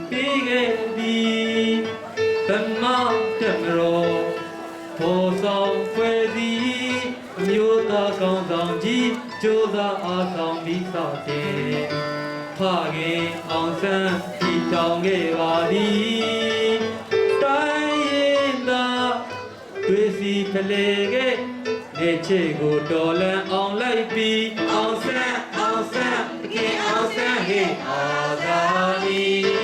ပေးခဲ့သည်ဗမာတမတော်ဖော်ဆောင်ဖွဲ့စည်းအမျိုးသားကောင်းဆောင်ကြီးကြိုးစားအားဆောင်ပြီးဆောက်တဲ့ဖခင်အောင်ဆန်းတည်ထောင်ခဲ့ပါသည်တိုင်းရင်သာတွေ့စီဖလေခဲ့နေချေကိုတော်လန်အောင်လိုက်ပြီးအောင်ဆန်းတကယ်အောင်ဆန်းဟေ့အာသာနီ